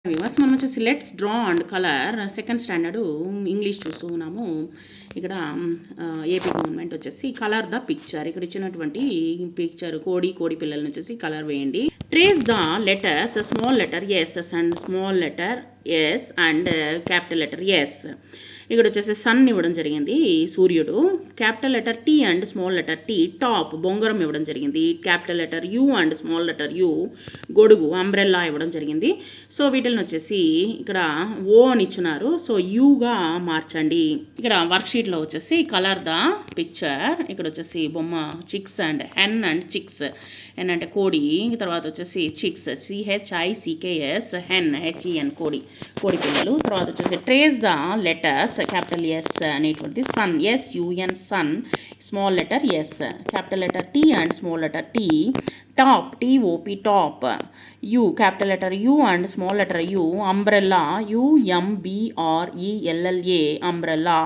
Viewers మనం వచ్చేసి let's draw and colour second standard English చూస్తున్నాము. ఇక్కడ ఏపీ గవర్నమెంట్ వచ్చేసి కలర్ ద పిక్చర్, ఇక్కడ ఇచ్చినటువంటి పిక్చర్ కోడి పిల్లల్ని వచ్చేసి కలర్ వేయండి. Trace the letters small letter S and small letter S and capital letter S. ఇక్కడ వచ్చేసి సన్ ఇవ్వడం జరిగింది, సూర్యుడు. Capital letter T and small letter T, top బొంగరం ఇవ్వడం జరిగింది. Capital letter U and small letter U, గొడుగు అంబ్రెల్లా ఇవ్వడం జరిగింది. సో వీటిని వచ్చేసి ఇక్కడ ఓ అని ఇచ్చినారు, సో యూగా మార్చండి. ఇక్కడ వర్క్షీట్లో వచ్చేసి కలర్ ద పిక్చర్, ఇక్కడ వచ్చేసి బొమ్మ chicks and hen and chicks. Hen అంటే కోడి, తర్వాత వచ్చేసి చిక్స్ CHICKS, హెన్ HEN కోడి పిల్లలు. తర్వాత వచ్చేసి trace the letters capital S అనేటువంటిది sun SUN sun, small letter S. Capital letter T and small letter T, top TOP top. U capital letter U and small letter U, umbrella UMBRELLA umbrella.